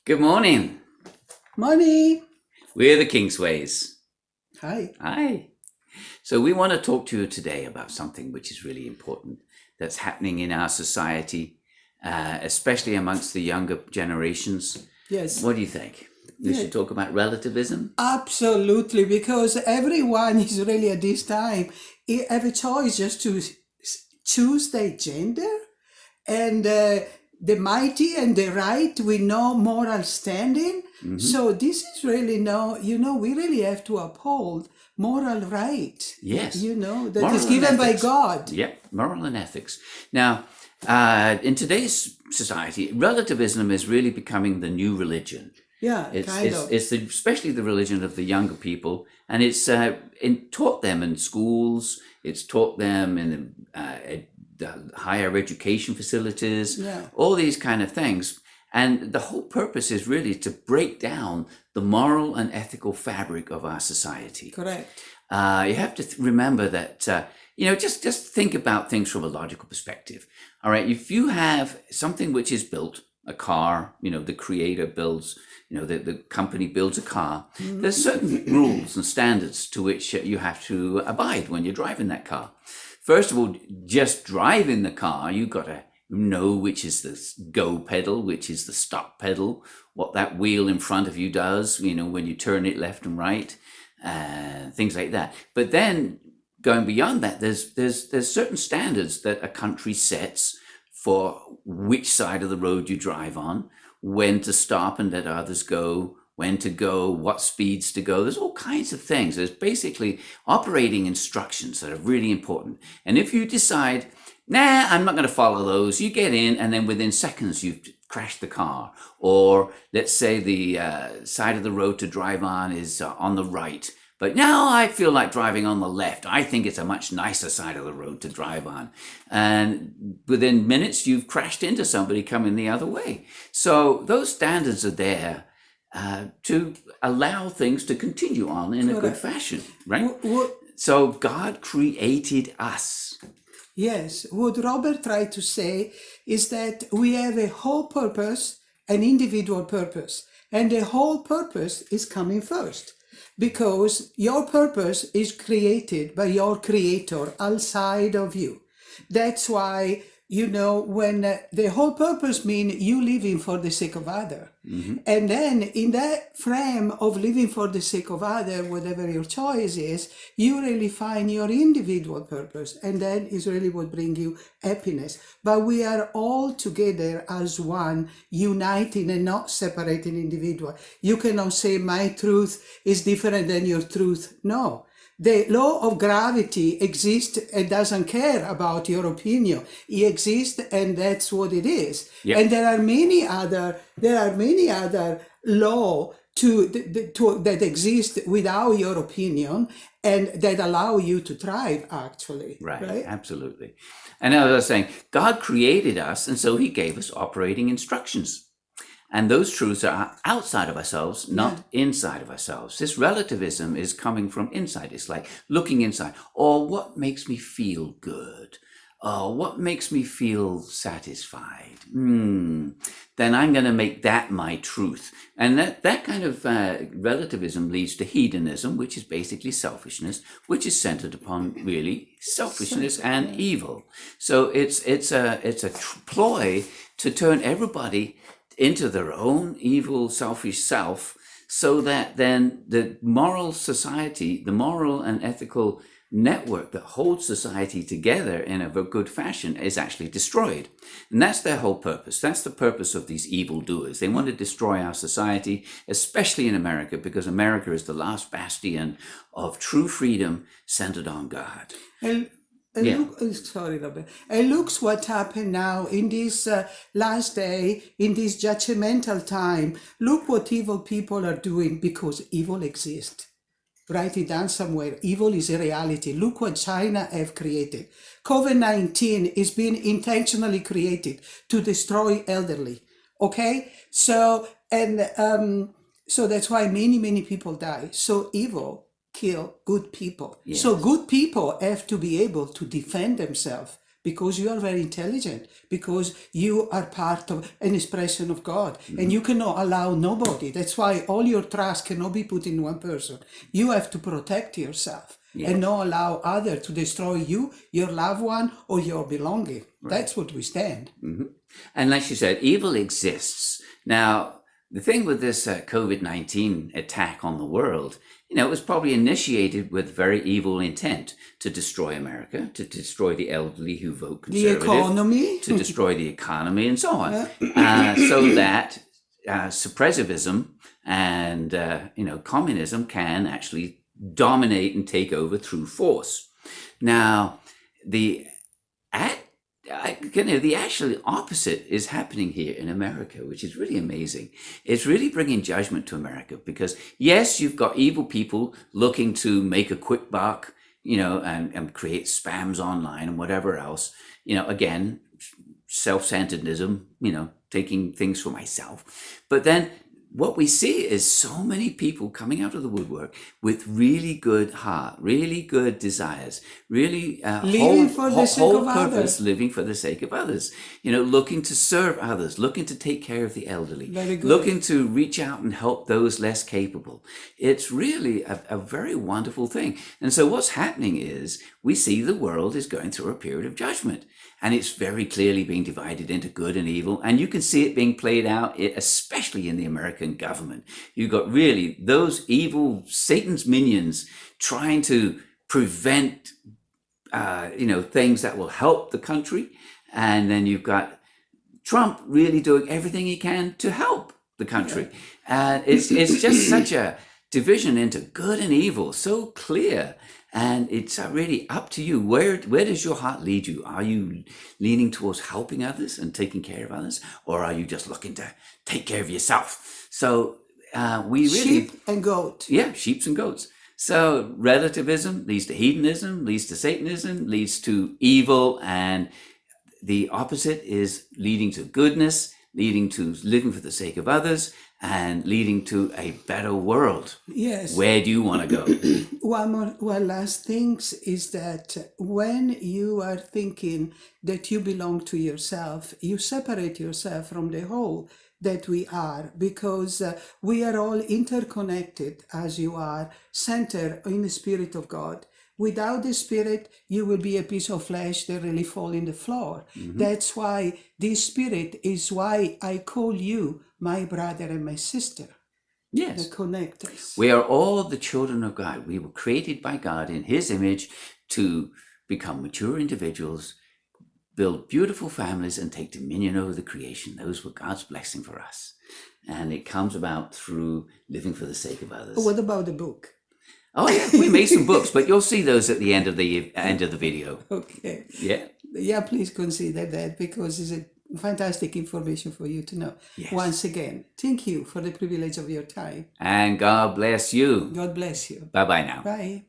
Good morning. Money. We're the Kingsways. Hi. Hi. So we want to talk to you today about something which is really important that's happening in our society, especially amongst the younger generations. Yes. What do you think? We should talk about relativism? Absolutely, because everyone is really at this time have a choice just to choose their gender, and the mighty and the right with no moral standing. So this is really we really have to uphold moral right. Yes. That Moral is and given by ethics. God. Yep, moral and ethics. Now, in today's society, relativism is really becoming the new religion. Yeah, It's especially the religion of the younger people, and it's taught them in schools. It's taught them in the higher education facilities. All these kind of things. And the whole purpose is really to break down the moral and ethical fabric of our society. Correct. You have to remember that, just think about things from a logical perspective. All right, if you have something which is built, a car, the creator builds, the company builds a car, there's certain rules and standards to which you have to abide when you're driving that car. First of all, just driving the car, you've got to know which is the go pedal, which is the stop pedal, what that wheel in front of you does, when you turn it left and right, things like that. But then going beyond that, there's certain standards that a country sets for which side of the road you drive on, when to stop and let others go, when to go, what speeds to go. There's all kinds of things. There's basically operating instructions that are really important. And if you decide, nah, I'm not going to follow those, you get in and then within seconds you've crashed the car. Or let's say the side of the road to drive on is on the right. But now I feel like driving on the left. I think it's a much nicer side of the road to drive on. And within minutes, you've crashed into somebody coming the other way. So those standards are there to allow things to continue on in a good fashion, right? So God created us. Yes, what Robert tried to say is that we have a whole purpose, an individual purpose, and the whole purpose is coming first. Because your purpose is created by your creator outside of you. That's why, when the whole purpose means you living for the sake of other. And then in that frame of living for the sake of other, whatever your choice is, you really find your individual purpose. And that is really what brings you happiness. But we are all together as one, uniting and not separating individual. You cannot say my truth is different than your truth. No. The law of gravity exists and doesn't care about your opinion. It exists and that's what it is. Yep. And there are many other law that exist without your opinion and that allow you to thrive actually. Right? Absolutely. And as I was saying, God created us and so he gave us operating instructions. And those truths are outside of ourselves, not inside of ourselves. This relativism is coming from inside. It's like looking inside. Or what makes me feel good? Or what makes me feel satisfied? Then I'm going to make that my truth. And that kind of relativism leads to hedonism, which is basically selfishness, which is centered upon really selfishness and evil. So it's a ploy to turn everybody into their own evil, selfish self, so that then the moral society, the moral and ethical network that holds society together in a good fashion is actually destroyed. And that's their whole purpose. That's the purpose of these evildoers. They want to destroy our society, especially in America, because America is the last bastion of true freedom centered on God. Sorry, Robert. And look what happened now in this last day, in this judgmental time. Look what evil people are doing because evil exists. Write it down somewhere. Evil is a reality. Look what China have created. COVID-19 is being intentionally created to destroy elderly. Okay? So that's why many people die. So evil kill good people. Yes. So good people have to be able to defend themselves because you are very intelligent, because you are part of an expression of God, and you cannot allow nobody. That's why all your trust cannot be put in one person. You have to protect yourself and not allow others to destroy you, your loved one, or your belonging. That's what we stand. And like you said, evil exists. Now, the thing with this COVID-19 attack on the world, it was probably initiated with very evil intent to destroy America, to destroy the elderly who vote conservative, The economy, to destroy the economy, and so on, so that suppressivism and communism can actually dominate and take over through force. Now, the actually opposite is happening here in America, which is really amazing. It's really bringing judgment to America because, yes, you've got evil people looking to make a quick buck, and create spams online and whatever else. Again, self-centeredism, taking things for myself. But then what we see is so many people coming out of the woodwork with really good heart, really good desires, really living for the sake of others, living for the sake of others, looking to serve others, looking to take care of the elderly, Very good. looking to reach out and help those less capable. It's really a very wonderful thing. And so what's happening is we see the world is going through a period of judgment. And it's very clearly being divided into good and evil. And you can see it being played out, especially in the American government. You've got really those evil Satan's minions trying to prevent, things that will help the country. And then you've got Trump really doing everything he can to help the country. And it's just such a division into good and evil, so clear. And it's really up to you. Where does your heart lead you? Are you leaning towards helping others and taking care of others? Or are you just looking to take care of yourself? So we really... Sheep and goat. Yeah, sheep and goats. So relativism leads to hedonism, leads to Satanism, leads to evil. And the opposite is leading to goodness, leading to living for the sake of others, and leading to a better world. Yes. Where do you want to go? One last thing is that when you are thinking that you belong to yourself, you separate yourself from the whole that we are, because we are all interconnected as you are, centered in the Spirit of God. Without the Spirit, you will be a piece of flesh that really fall in the floor. That's why this Spirit is why I call you my brother and my sister. Yes. That connect us. We are all the children of God. We were created by God in His image to become mature individuals, build beautiful families, and take dominion over the creation. Those were God's blessing for us. And it comes about through living for the sake of others. What about the book? Oh yeah, we made some books, but you'll see those at the end of the video. Okay. Yeah. Yeah, please consider that, because it's a fantastic information for you to know. Yes. Once again, thank you for the privilege of your time. And God bless you. God bless you. Bye-bye now. Bye.